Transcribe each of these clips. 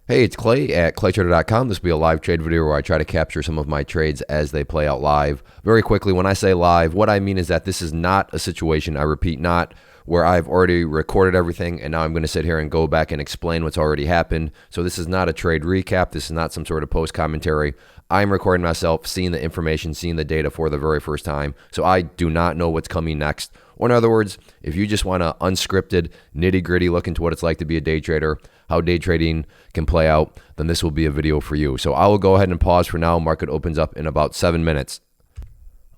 Hey, it's Clay at claytrader.com. This will be a live trade video where I try to capture some of my trades as they play out live. Very quickly, when I say live, what I mean is that this is not a situation, I repeat, not where I've already recorded everything and now I'm going to sit here and go back and explain what's already happened. So this is not a trade recap. This is not some sort of post commentary. I'm recording myself, seeing the information, seeing the data for the very first time. So I do not know what's coming next. Or in other words, if you just want a unscripted, nitty-gritty look into what it's like to be a day trader, how day trading can play out, then this will be a video for you. So I will go ahead and pause for now. Market opens up in about 7 minutes.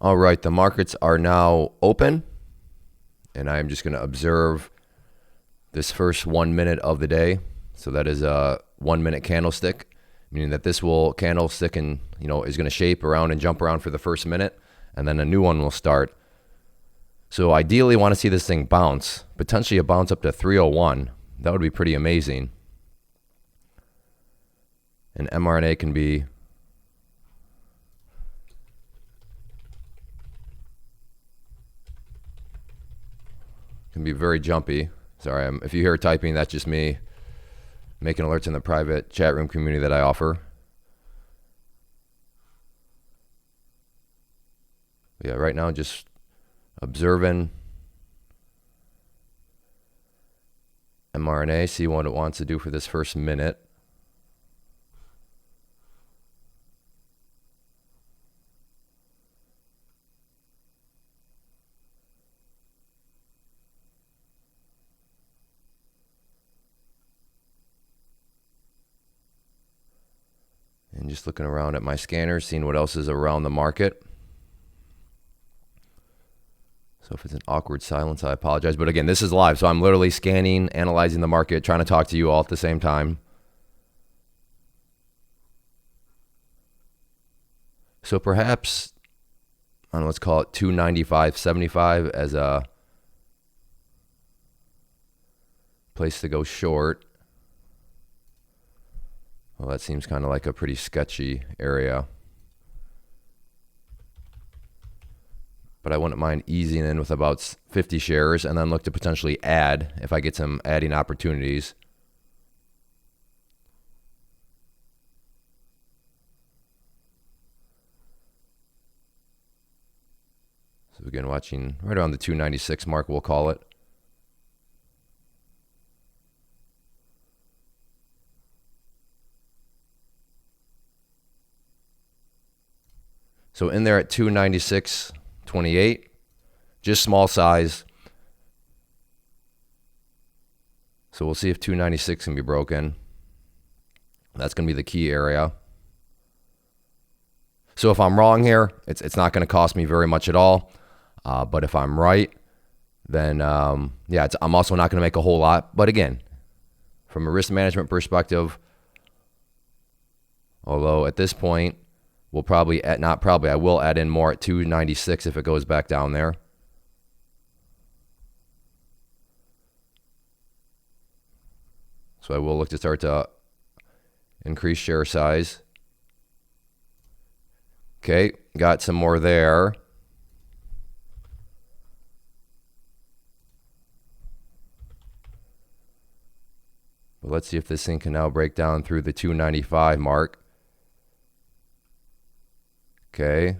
All right, the markets are now open, and I'm just going to observe this first 1 minute of the day. So that is a 1 minute candlestick, meaning that this will candlestick and is going to shape around and jump around for the first minute, and then a new one will start. So ideally, want to see this thing bounce, potentially a bounce up to 301. That would be pretty amazing. And mRNA can be very jumpy. Sorry, if you hear typing, that's just me making alerts in the private chat room community that I offer. Yeah, right now just observing mRNA, see what it wants to do for this first minute. And just looking around at my scanners, seeing what else is around the market. So if it's an awkward silence, I apologize. But again, this is live, so I'm literally scanning, analyzing the market, trying to talk to you all at the same time. So perhaps, I don't know, let's call it 295.75 as a place to go short. Well, that seems kind of like a pretty sketchy area. But I wouldn't mind easing in with about 50 shares and then look to potentially add if I get some adding opportunities. So again, watching right around the 296 mark, we'll call it. So in there at 296.28, just small size. So we'll see if 296 can be broken. That's going to be the key area. So if I'm wrong here, it's not going to cost me very much at all. But if I'm right, then yeah, I'm also not going to make a whole lot. But again, from a risk management perspective, although at this point, we'll probably I will add in more at 296 if it goes back down there. So I will look to start to increase share size. Okay, got some more there. But let's see if this thing can now break down through the 295 mark. Okay.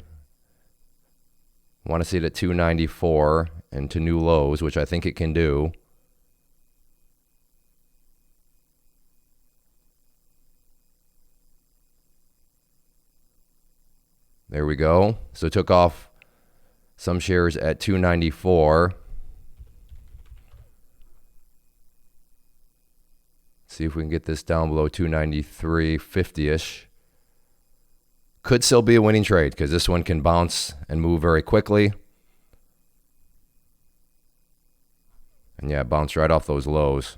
Want to see it at 294 and to new lows, which I think it can do. There we go. So took off some shares at 294. See if we can get this down below 293.50-ish. Could still be a winning trade because this one can bounce and move very quickly. And yeah, bounce right off those lows.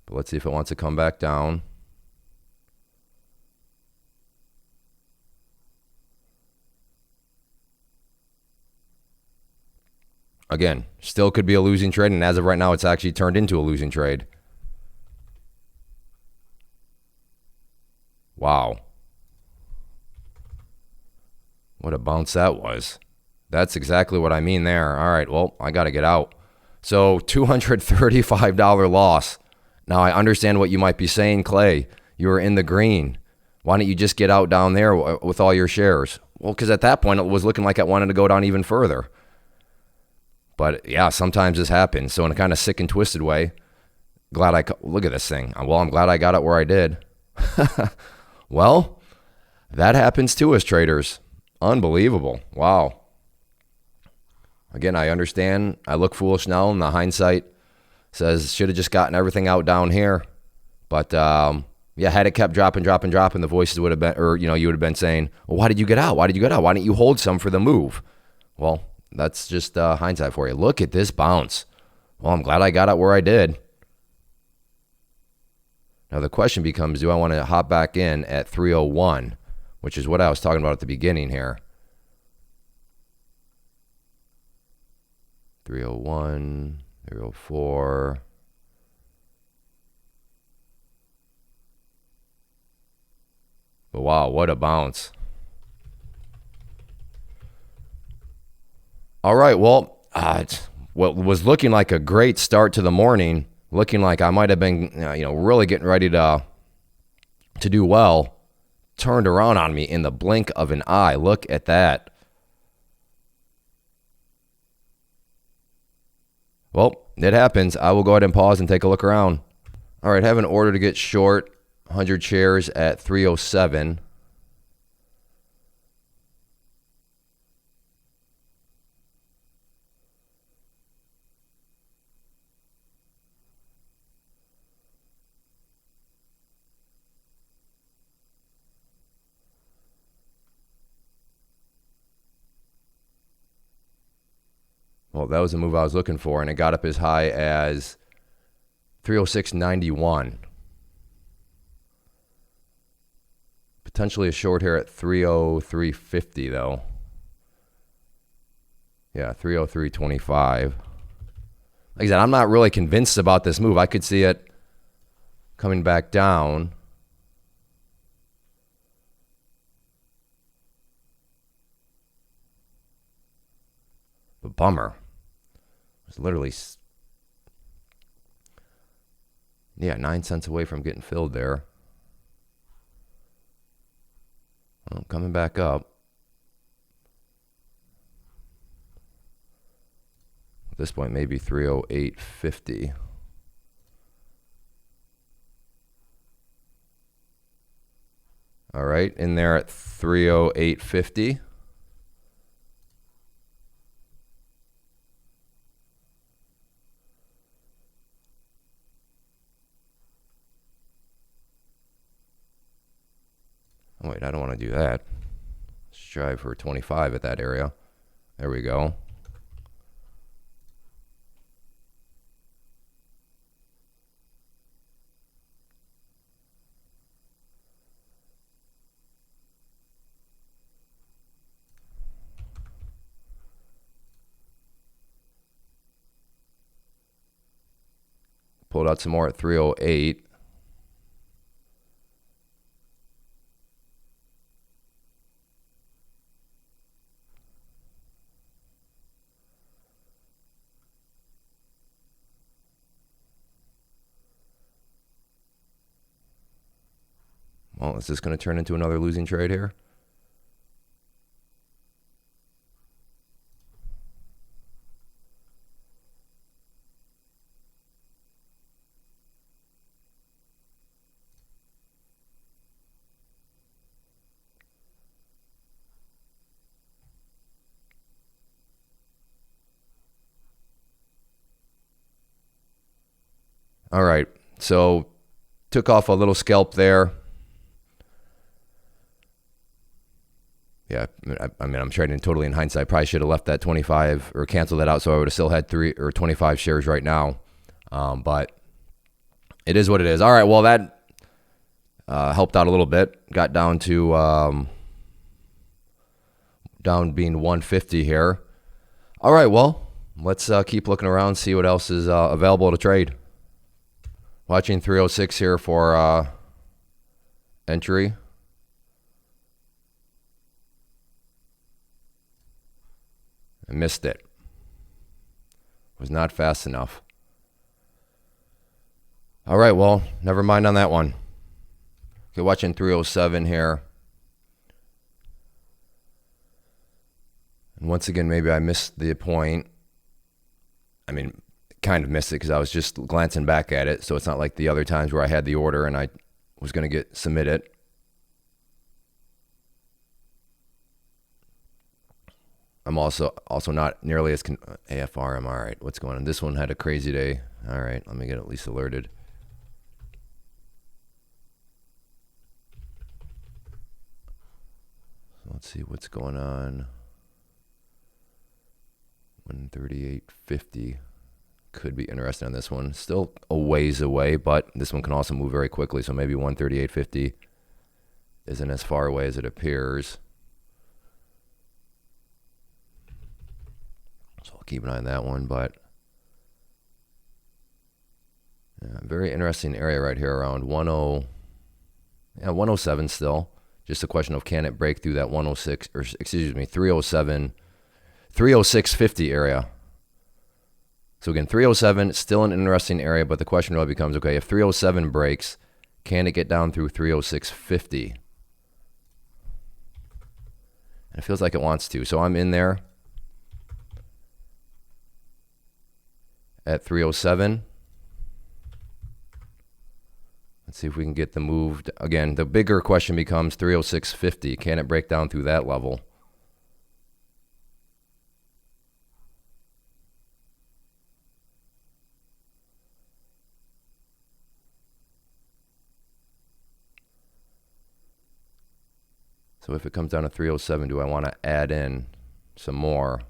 But let's see if it wants to come back down. Again, still could be a losing trade, and as of right now, it's actually turned into a losing trade. Wow. What a bounce that was. That's exactly what I mean there. All right, well, I got to get out. So $235 loss. Now I understand what you might be saying, Clay. You were in the green. Why don't you just get out down there with all your shares? Well, because at that point it was looking like it wanted to go down even further. But yeah, sometimes this happens. So in a kind of sick and twisted way, look at this thing. Well, I'm glad I got it where I did. Well, that happens to us traders. Unbelievable. Wow. Again, I understand. I look foolish now, and the hindsight says should have just gotten everything out down here. But yeah, had it kept dropping, the voices would have been, or you would have been saying, well, why did you get out? Why didn't you hold some for the move? Well, that's just hindsight for you. Look at this bounce. Well, I'm glad I got it where I did. Now the question becomes, do I want to hop back in at 301, which is what I was talking about at the beginning here. 301, 304. But wow, what a bounce. All right, well, what was looking like a great start to the morning, looking like I might have been, really getting ready to do well, turned around on me in the blink of an eye. Look at that. Well, it happens. I will go ahead and pause and take a look around. All right, have an order to get short 100 shares at 307. Well, that was the move I was looking for, and it got up as high as 306.91. Potentially a short here at 303.50, though. Yeah, 303.25. Like I said, I'm not really convinced about this move. I could see it coming back down. But bummer. It's literally, 9 cents away from getting filled there. Well, coming back up. At this point, maybe 308.50. All right, in there at 308.50. Oh, wait, I don't want to do that. Let's try for 25 at that area. There we go. Pulled out some more at 308. Well, is this going to turn into another losing trade here? All right, so took off a little scalp there. Yeah, I mean, I'm trading totally in hindsight. Probably should have left that 25 or canceled that out, so I would have still had 3 or 25 shares right now. But it is what it is. All right, well, that helped out a little bit. Got down to down being 150 here. All right, well, let's keep looking around, see what else is available to trade. Watching 306 here for entry. I missed it. Was not fast enough. All right, well, never mind on that one. Okay, watching 307 here. And once again, maybe I missed the point. I mean, kind of missed it because I was just glancing back at it. So it's not like the other times where I had the order and I was going to get submitted. I'm also not nearly as AFRM. All right, what's going on? This one had a crazy day. All right, let me get at least alerted. So let's see what's going on. 138.50 could be interesting on this one. Still a ways away, but this one can also move very quickly. So maybe 138.50 isn't as far away as it appears. So I'll keep an eye on that one, but yeah, very interesting area right here around 107 still. Just a question of can it break through that 106 or excuse me 306.50 area. So again, 307 still an interesting area, but the question really becomes, okay, if 307 breaks, can it get down through 306.50? And it feels like it wants to. So I'm in there at 307. Let's see if we can get the move. Again, the bigger question becomes 306.50. Can it break down through that level? So if it comes down to 307, do I want to add in some more?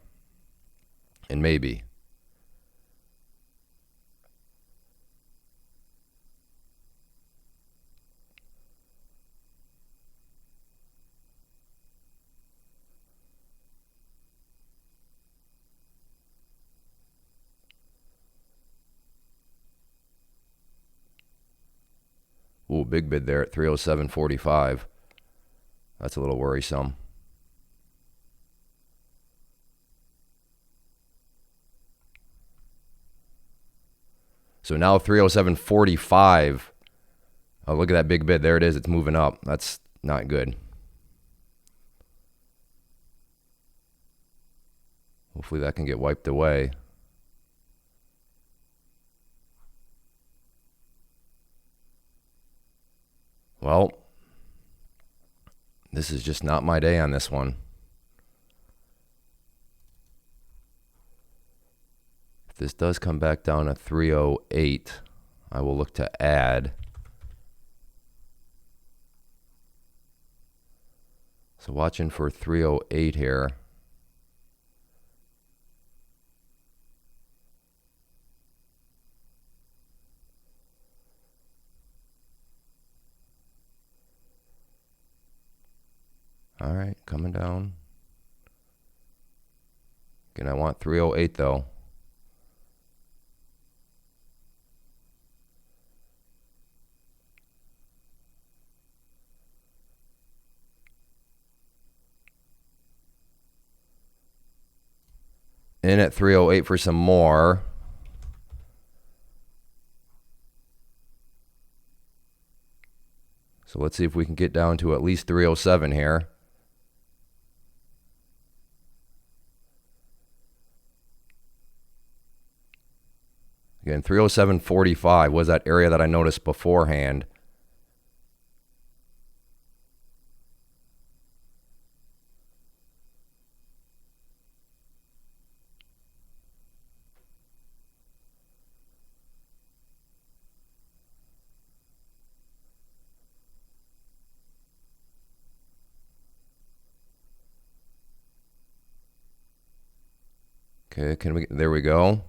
And maybe. Ooh, big bid there at 307.45. That's a little worrisome. So now 307.45. Oh, look at that big bid. There it is. It's moving up. That's not good. Hopefully that can get wiped away. Well, this is just not my day on this one. If this does come back down to 308, I will look to add. So watching for 308 here. All right, coming down. Again, I want 308 though. In at 308 for some more. So let's see if we can get down to at least 307 here. Again, 307.45 was that area that I noticed beforehand. Okay, there we go.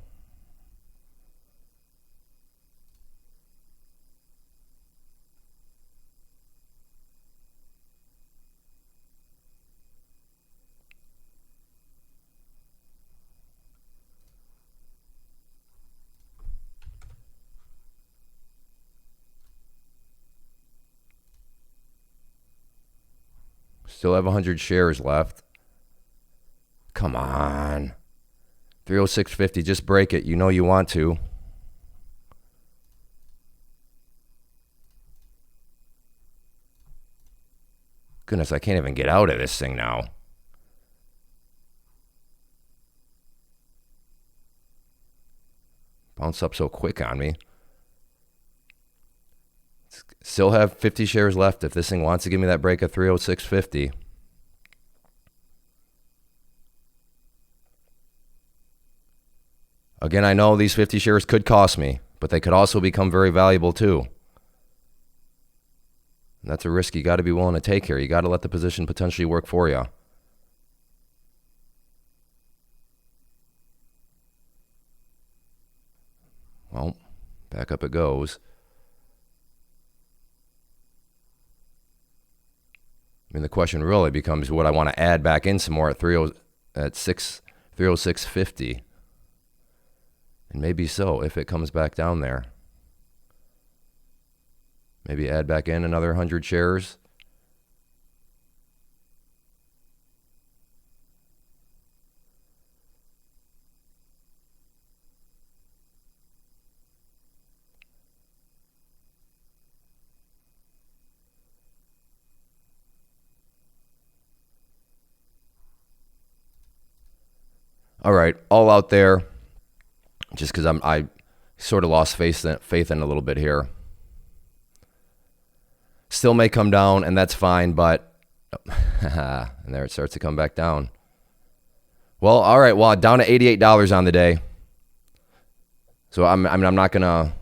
Still have 100 shares left. Come on. 306.50. Just break it. You know you want to. Goodness, I can't even get out of this thing now. Bounce up so quick on me. Still have 50 shares left if this thing wants to give me that break of 306.50. Again, I know these 50 shares could cost me, but they could also become very valuable too. And that's a risk you got to be willing to take here. You got to let the position potentially work for you. Well, back up it goes. I mean, the question really becomes, would I want to add back in some more at 306.50? And maybe so, if it comes back down there. Maybe add back in another 100 shares. All right, all out there. Just because I sort of lost faith in a little bit here. Still may come down, and that's fine, but and there it starts to come back down. Well, all right, well, down to $88 on the day. So I'm not gonna,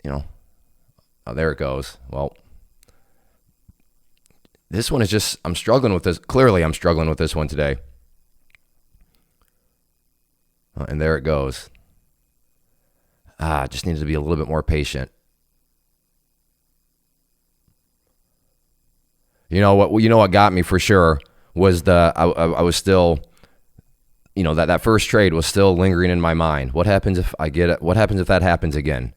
oh, there it goes. Well, this one is just, I'm struggling with this. Clearly, I'm struggling with this one today. And there it goes. Just needed to be a little bit more patient. You know what got me for sure was I was still, that first trade was still lingering in my mind. What happens if I get it? What happens if that happens again?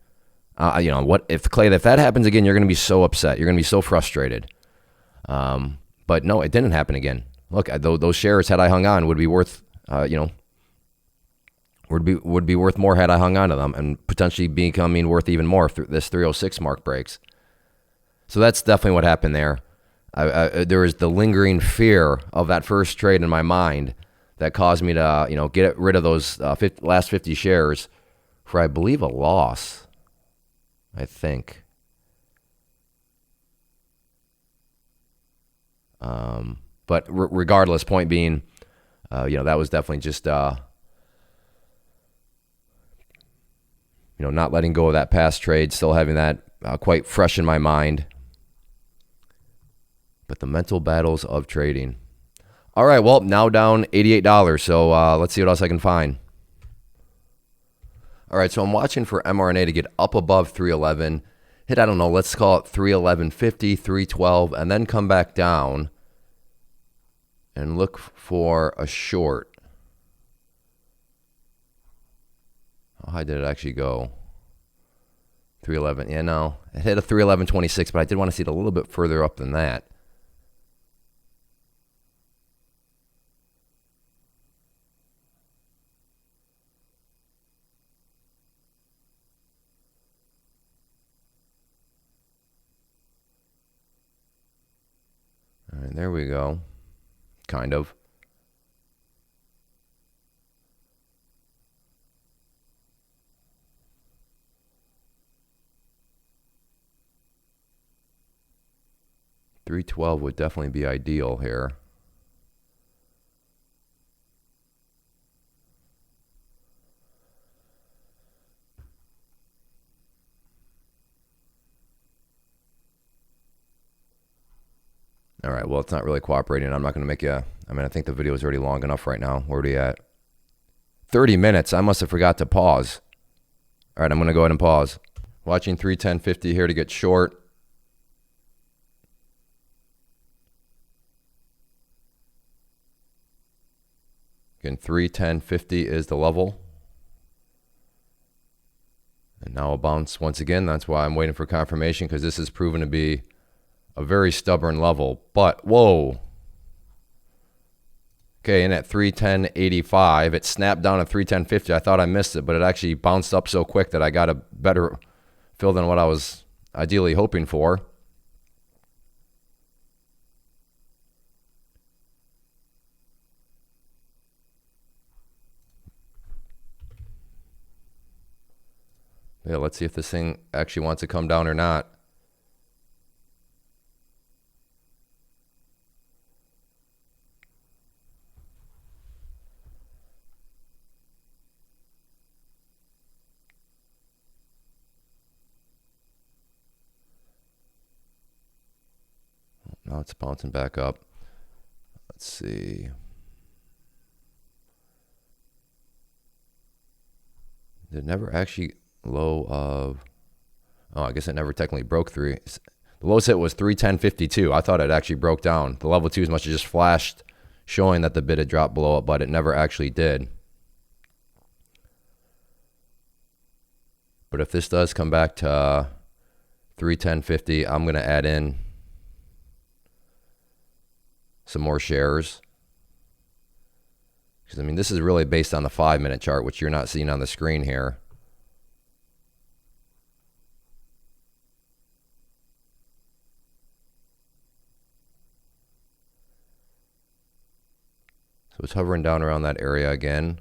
What if that happens again, you're going to be so upset. You're going to be so frustrated. But no, it didn't happen again. Look, those shares, had I hung on, would be worth, would be worth more had I hung on to them, and potentially becoming worth even more if this 306 mark breaks. So that's definitely what happened there. There was the lingering fear of that first trade in my mind that caused me to, get rid of those last 50 shares for, I believe, a loss, I think. But regardless, point being, that was definitely just, not letting go of that past trade, still having that quite fresh in my mind. But the mental battles of trading. All right, well, now down $88. So let's see what else I can find. All right, so I'm watching for mRNA to get up above 311. Hit, I don't know, let's call it 311.50, 312, and then come back down and look for a short. How high did it actually go? 311. Yeah, no. It hit a 311.26, but I did want to see it a little bit further up than that. All right, there we go. Kind of. $312 would definitely be ideal here. All right, well, it's not really cooperating. I'm not going to make you, I think the video is already long enough right now. Where are we at? 30 minutes. I must have forgot to pause. All right, I'm going to go ahead and pause. Watching 310.50 here to get short. Again, 310.50 is the level. And now a bounce once again. That's why I'm waiting for confirmation, because this has proven to be a very stubborn level. But, whoa. Okay, and at 310.85, it snapped down at 310.50. I thought I missed it, but it actually bounced up so quick that I got a better fill than what I was ideally hoping for. Yeah, let's see if this thing actually wants to come down or not. Now it's bouncing back up. Let's see. It never actually low of, oh, I guess it never technically broke through. The lowest hit was 310.52. I thought it actually broke down. The level twos must have just flashed showing that the bid had dropped below it, but it never actually did. But if this does come back to 310.50, I'm going to add in some more shares. Because, I mean, this is really based on the 5-minute chart, which you're not seeing on the screen here. So it's hovering down around that area again.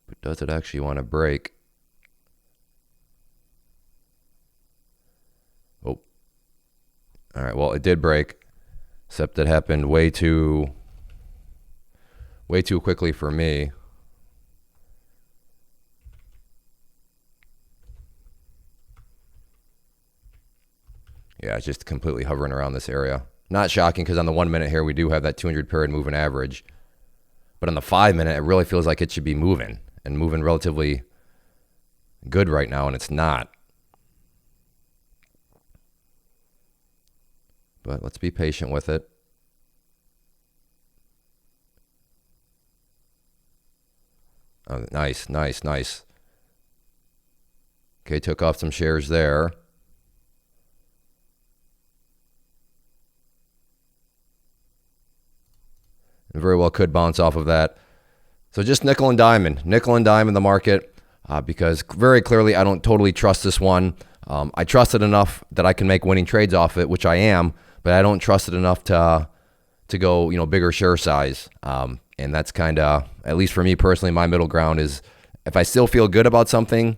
But does it actually want to break? Oh. All right, well, it did break, except it happened way too quickly for me. Yeah, it's just completely hovering around this area. Not shocking, because on the 1 minute here, we do have that 200 period moving average. But on the 5 minute, it really feels like it should be moving, and moving relatively good right now, and it's not. But let's be patient with it. Oh, nice, nice, nice. Okay, took off some shares there. And very well could bounce off of that. So just nickel and dime the market, because very clearly I don't totally trust this one. I trust it enough that I can make winning trades off it, which I am, but I don't trust it enough to go, bigger share size. And that's kind of, at least for me personally, my middle ground is, if I still feel good about something,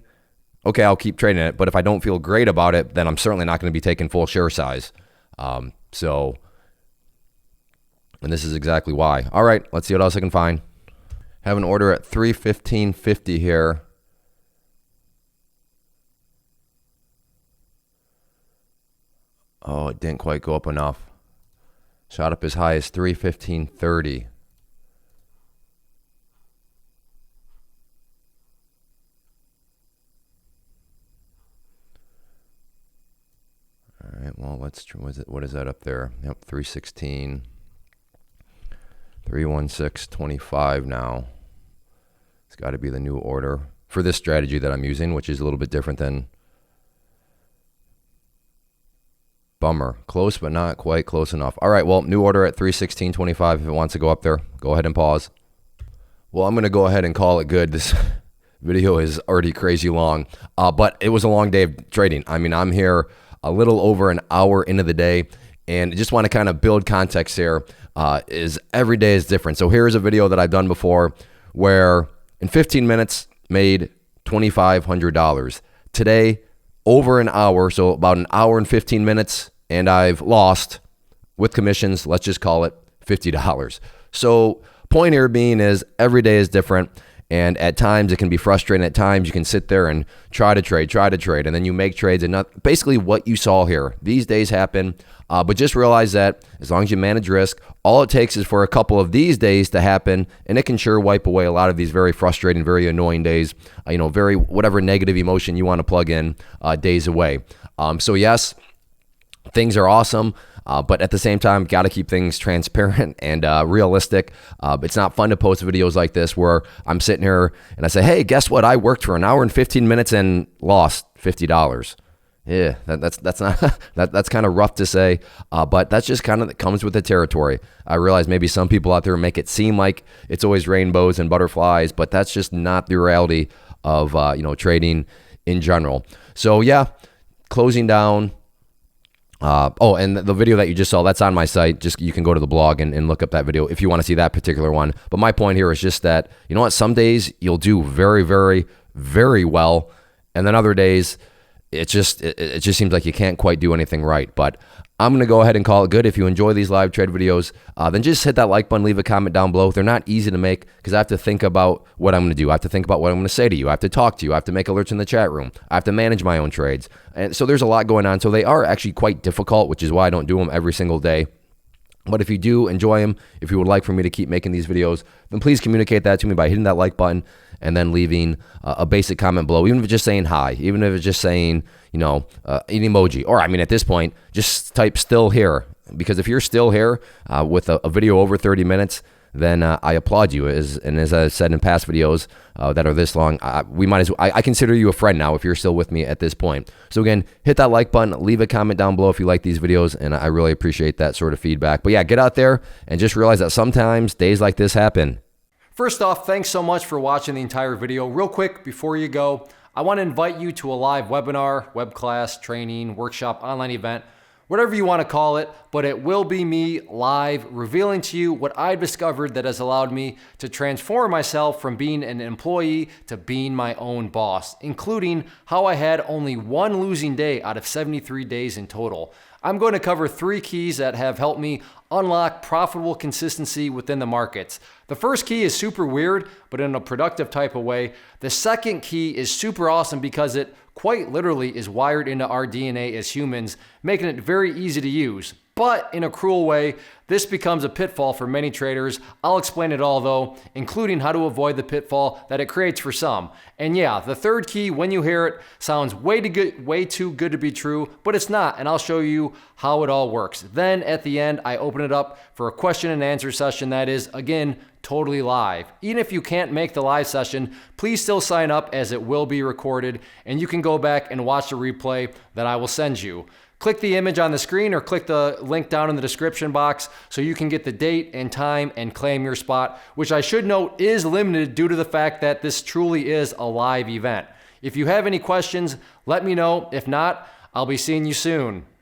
okay, I'll keep trading it. But if I don't feel great about it, then I'm certainly not going to be taking full share size. And this is exactly why. All right, let's see what else I can find. Have an order at 315.50 here. Oh, it didn't quite go up enough. Shot up as high as 315.30. All right, well, what is that up there? Yep, 316. 316.25 now. It's got to be the new order for this strategy that I'm using, which is a little bit different than bummer. Close, but not quite close enough. All right, well, new order at 316.25. If it wants to go up there, go ahead and pause. Well, I'm going to go ahead and call it good. This video is already crazy long, but it was a long day of trading. I mean, I'm here a little over an hour into the day, and I just want to kind of build context here. Is every day is different. So here's a video that I've done before where in 15 minutes made $2,500. Today, over an hour, so about an hour and 15 minutes, and I've lost, with commissions, let's just call it $50. So point here being is every day is different, and at times it can be frustrating. At times you can sit there and try to trade, and then you make trades, and not basically what you saw here. These days happen, but just realize that as long as you manage risk, all it takes is for a couple of these days to happen, and it can sure wipe away a lot of these very frustrating, very annoying days, very whatever negative emotion you want to plug in, days away. So yes, things are awesome. But at the same time, got to keep things transparent and realistic. It's not fun to post videos like this where I'm sitting here and I say, hey, guess what? I worked for an hour and 15 minutes and lost $50. Yeah, that's not that's kind of rough to say, but that's just kind of comes with the territory. I realize maybe some people out there make it seem like it's always rainbows and butterflies, but that's just not the reality of trading in general. So yeah, closing down. And the video that you just saw, that's on my site. Just you can go to the blog and look up that video if you want to see that particular one. But my point here is just that, you know what, some days you'll do very, very, very well, and then other days it just seems like you can't quite do anything right. But I'm going to go ahead and call it good. If you enjoy these live trade videos, then just hit that like button, leave a comment down below. They're not easy to make because I have to think about what I'm going to do. I have to think about what I'm going to say to you. I have to talk to you. I have to make alerts in the chat room. I have to manage my own trades. And so there's a lot going on. So they are actually quite difficult, which is why I don't do them every single day. But if you do enjoy them, if you would like for me to keep making these videos, then please communicate that to me by hitting that like button and then leaving a basic comment below, even if it's just saying hi, even if it's just saying, an emoji. Or, at this point, just type still here. Because if you're still here with a video over 30 minutes, then I applaud you. As I said in past videos that are this long, I consider you a friend now if you're still with me at this point. So again, hit that like button, leave a comment down below if you like these videos, and I really appreciate that sort of feedback. But yeah, get out there and just realize that sometimes days like this happen. First off, thanks so much for watching the entire video. Real quick, before you go, I want to invite you to a live webinar, web class, training, workshop, online event, whatever you want to call it, but it will be me live revealing to you what I've discovered that has allowed me to transform myself from being an employee to being my own boss, including how I had only one losing day out of 73 days in total. I'm going to cover 3 keys that have helped me unlock profitable consistency within the markets. The first key is super weird, but in a productive type of way. The second key is super awesome because it quite literally is wired into our DNA as humans, making it very easy to use. But in a cruel way, this becomes a pitfall for many traders. I'll explain it all though, including how to avoid the pitfall that it creates for some. And yeah, the third key, when you hear it, sounds way too good to be true, but it's not, and I'll show you how it all works. Then at the end, I open it up for a question and answer session that is, again, totally live. Even if you can't make the live session, please still sign up as it will be recorded, and you can go back and watch the replay that I will send you. Click the image on the screen or click the link down in the description box so you can get the date and time and claim your spot, which I should note is limited due to the fact that this truly is a live event. If you have any questions, let me know. If not, I'll be seeing you soon.